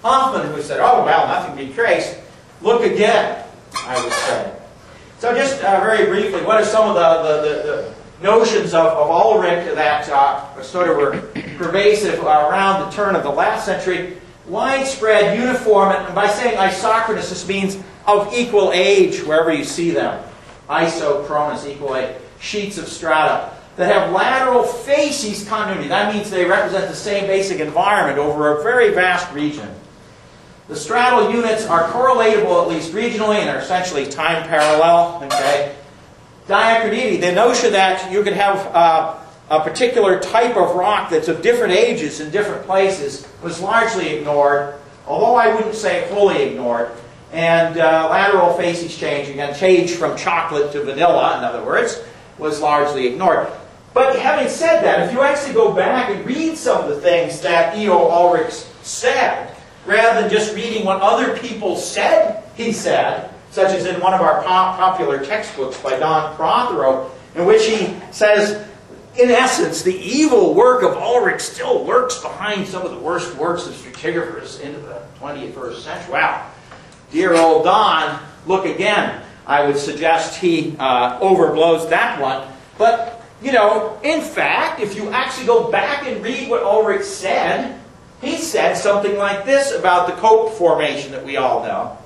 Hoffman, who said, oh, well, nothing can be traced, look again, I would say. So just very briefly, what are some of the notions of Ulrich that sort of were pervasive around the turn of the last century? Widespread, uniform, and by saying isochronous, this means of equal age wherever you see them. Isochronous, equal age. Sheets of strata that have lateral facies continuity. That means they represent the same basic environment over a very vast region. The stratal units are correlatable, at least regionally, and are essentially time parallel. Okay? Diachronity, the notion that you could have a particular type of rock that's of different ages in different places was largely ignored, although I wouldn't say fully ignored. And lateral facies change, again, change from chocolate to vanilla, in other words, was largely ignored. But having said that, if you actually go back and read some of the things that E.O. Ulrich said, rather than just reading what other people said he said, such as in one of our popular textbooks by Don Prothero, in which he says, in essence, the evil work of Ulrich still lurks behind some of the worst works of stratigraphers into the 21st century. Wow. Dear old Don, look again. I would suggest he overblows that one. But, you know, in fact, if you actually go back and read what Ulrich said, he said something like this about the Cope Formation that we all know.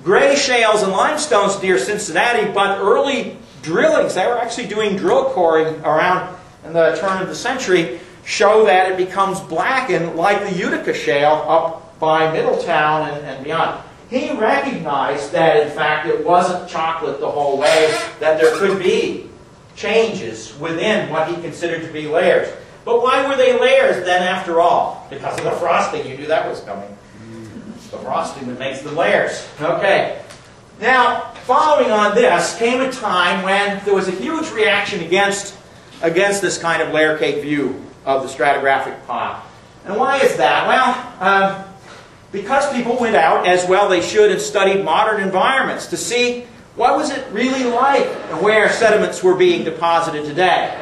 Gray shales and limestones near Cincinnati, but early drillings, they were actually doing drill coring around in the turn of the century, show that it becomes blackened like the Utica shale up by Middletown and beyond. He recognized that, in fact, it wasn't chocolate the whole way, that there could be changes within what he considered to be layers. But why were they layers then, after all? Because of the frosting. You knew that was coming. The frosting that makes the layers. Okay. Now, following on this, came a time when there was a huge reaction against this kind of layer cake view of the stratigraphic pile. And why is that? Well, because people went out, as well they should, and studied modern environments to see what was it really like where sediments were being deposited today.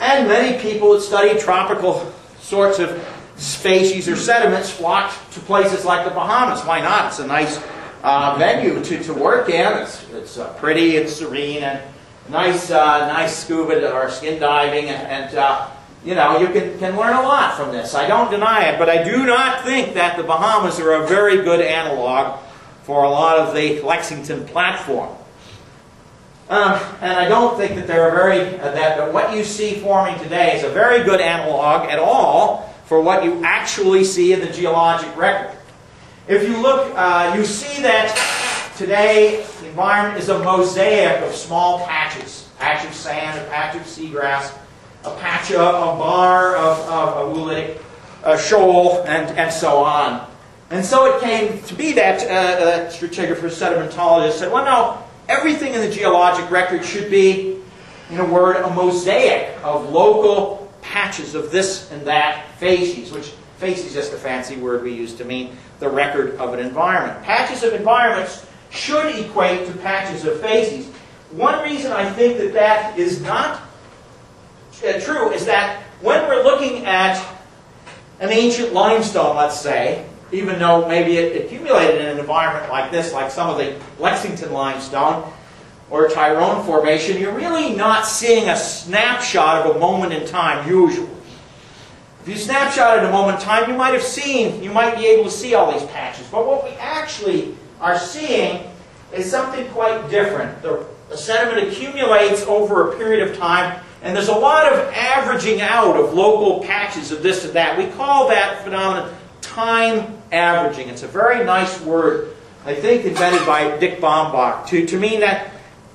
And many people that studied tropical sorts of species or sediments flocked to places like the Bahamas. Why not? It's a nice venue to work in. It's pretty and serene, and nice scuba or skin diving, and you know, you can learn a lot from this. I don't deny it, but I do not think that the Bahamas are a very good analog for a lot of the Lexington platform. And I don't think that they're that what you see forming today is a very good analog at all for what you actually see in the geologic record. If you look, you see that today the environment is a mosaic of small patches. A patch of sand, a patch of seagrass, a patch of a bar of oolitic shoal, and so on. And so it came to be that stratigrapher sedimentologist said, well, no, everything in the geologic record should be, in a word, a mosaic of local patches of this and that facies, which facies is just a fancy word we use to mean the record of an environment. Patches of environments should equate to patches of facies. One reason I think that that is not true is that when we're looking at an ancient limestone, let's say, even though maybe it accumulated in an environment like this, like some of the Lexington limestone or Tyrone Formation, you're really not seeing a snapshot of a moment in time, usually. If you snapshot at a moment in time, you might be able to see all these patches. But what we actually are seeing is something quite different. The sediment accumulates over a period of time, and there's a lot of averaging out of local patches of this and that. We call that phenomenon time averaging. It's a very nice word, I think, invented by Dick Bombach, to mean that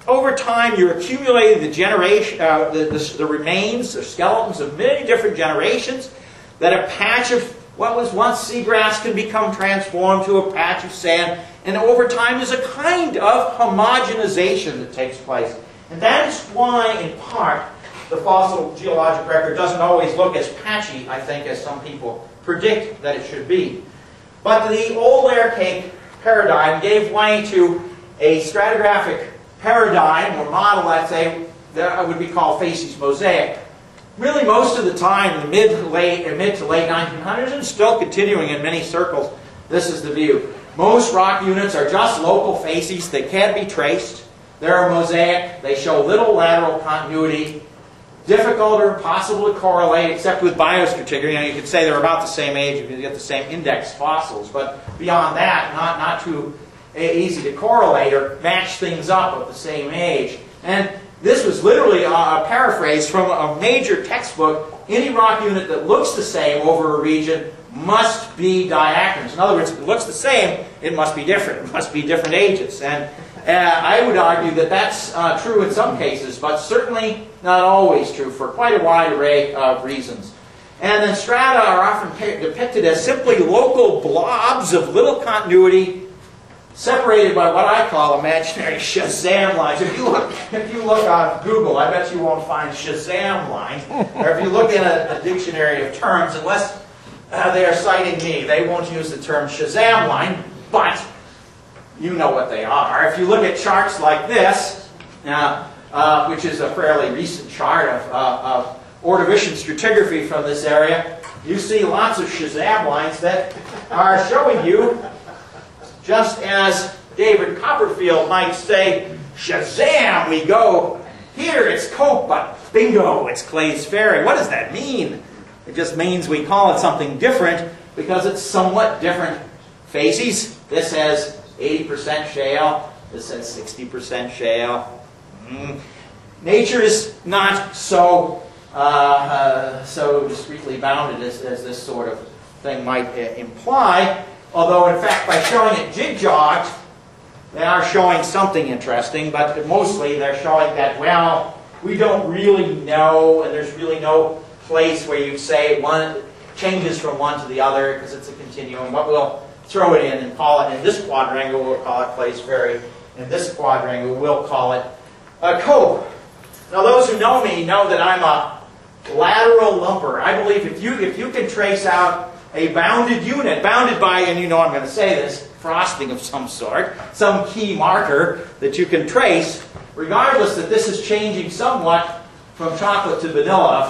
over time you're accumulating the generation, the remains, the skeletons of many different generations, that a patch of what was once seagrass can become transformed to a patch of sand, and over time there's a kind of homogenization that takes place. And that is why, in part, the fossil geologic record doesn't always look as patchy, I think, as some people predict that it should be. But the old layer cake paradigm gave way to a stratigraphic paradigm or model, let's say, that would be called facies mosaic. Really, most of the time, in the mid to late 1900s, and still continuing in many circles, This is the view. Most rock units are just local facies. They can't be traced. They're a mosaic. They show little lateral continuity. Difficult or impossible to correlate, except with biostratigraphy. You know, you could say they're about the same age. You could get the same index fossils. But beyond that, not too easy to correlate or match things up at the same age. And this was literally a paraphrase from a major textbook. Any rock unit that looks the same over a region must be diachrons. In other words, if it looks the same, it must be different. It must be different ages. And I would argue that that's true in some cases, but certainly not always true for quite a wide array of reasons. And then strata are often depicted as simply local blobs of little continuity separated by what I call imaginary Shazam lines. If you look on Google, I bet you won't find Shazam lines. Or if you look in a dictionary of terms, unless they are citing me, they won't use the term Shazam line, but you know what they are. If you look at charts like this, which is a fairly recent chart of Ordovician stratigraphy from this area, you see lots of Shazam lines that are showing you, just as David Copperfield might say, Shazam, we go. Here it's Cope, but bingo, it's Clay's Ferry. What does that mean? It just means we call it something different because it's somewhat different facies. This has 80% shale. This has 60% shale. Nature is not so discretely bounded as this sort of thing might imply. Although, in fact, by showing it jig-jogged, they are showing something interesting, but mostly they're showing that, well, we don't really know, and there's really no place where you say one changes from one to the other because it's a continuum, but we'll throw it in and call it, in this quadrangle, we'll call it Clay's Ferry. In this quadrangle, we'll call it a Cope. Now, those who know me know that I'm a lateral lumper. I believe if you can trace out a bounded unit, bounded by, and you know I'm going to say this, frosting of some sort, some key marker that you can trace, regardless that this is changing somewhat from chocolate to vanilla,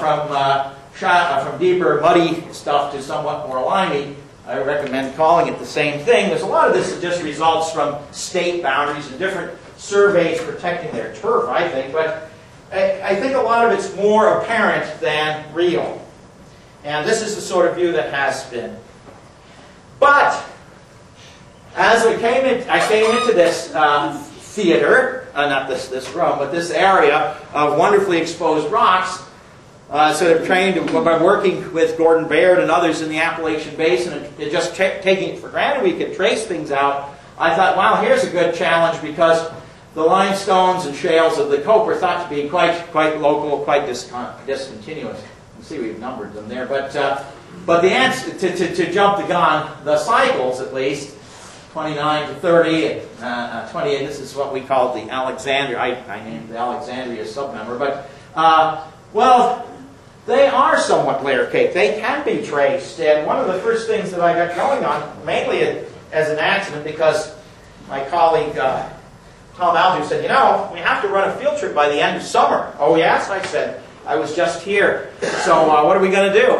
from deeper muddy stuff to somewhat more limey. I recommend calling it the same thing. There's a lot of this that just results from state boundaries and different surveys protecting their turf, I think, but I think a lot of it's more apparent than real. And this is the sort of view that has been. But as I came into this theater, not this room, but this area of wonderfully exposed rocks, sort of trained by working with Gordon Baird and others in the Appalachian Basin and just taking it for granted we could trace things out, I thought, wow, here's a good challenge because the limestones and shales of the Cope are thought to be quite local, quite discontinuous. You see we've numbered them there, but the answer to jump the gun, the cycles at least, 29 to 30, 28. This is what we call the Alexandria. I named the Alexandria submember, but well, they are somewhat layer cake. They can be traced, and one of the first things that I got going on, mainly as an accident, because my colleague Tom Alger said, you know, we have to run a field trip by the end of summer. Oh yes, I said. I was just here. So what are we going to do?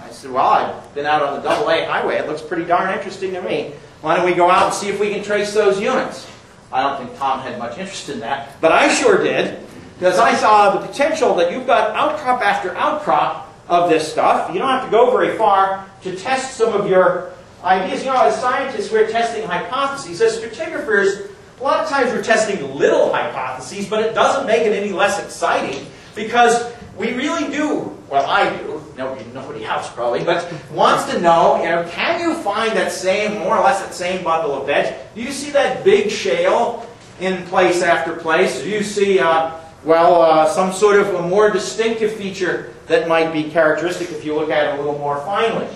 I said, well, I've been out on the AA highway. It looks pretty darn interesting to me. Why don't we go out and see if we can trace those units? I don't think Tom had much interest in that, but I sure did, because I saw the potential that you've got outcrop after outcrop of this stuff. You don't have to go very far to test some of your ideas. You know, as scientists, we're testing hypotheses. As stratigraphers, a lot of times we're testing little hypotheses, but it doesn't make it any less exciting, because we really do, well, I do, nobody else probably, but wants to know, can you find that same, more or less that same bundle of veg? Do you see that big shale in place after place? Do you see, some sort of a more distinctive feature that might be characteristic if you look at it a little more finely?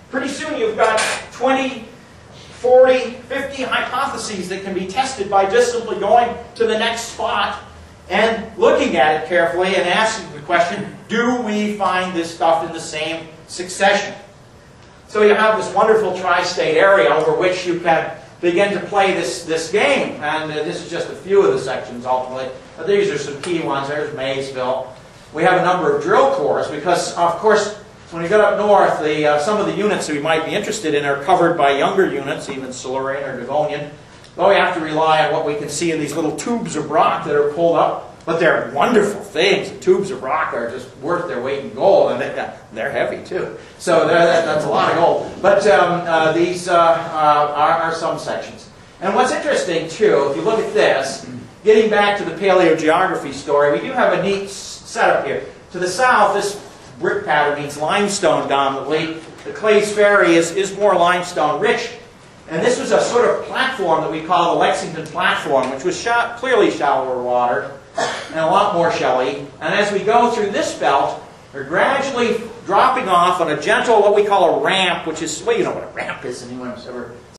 Pretty soon you've got 20, 40, 50 hypotheses that can be tested by just simply going to the next spot and looking at it carefully and asking the question, do we find this stuff in the same succession? So you have this wonderful tri-state area over which you can begin to play this game. And this is just a few of the sections ultimately. But these are some key ones. There's Maysville. We have a number of drill cores because, of course, when you get up north, some of the units that we might be interested in are covered by younger units, even Silurian or Devonian. Though we have to rely on what we can see in these little tubes of rock that are pulled up. But they're wonderful things. The tubes of rock are just worth their weight in gold, and they're heavy too. So that's a lot of gold. But these are some sections. And what's interesting too, if you look at this, getting back to the paleogeography story, we do have a neat setup here. To the south, this brick pattern means limestone dominantly. The Clay's Ferry is more limestone rich. And this was a sort of platform that we call the Lexington Platform, which was clearly shallower water and a lot more shelly. And as we go through this belt, we're gradually dropping off on a gentle, what we call a ramp, which is, well, you know what a ramp is, anyone who's ever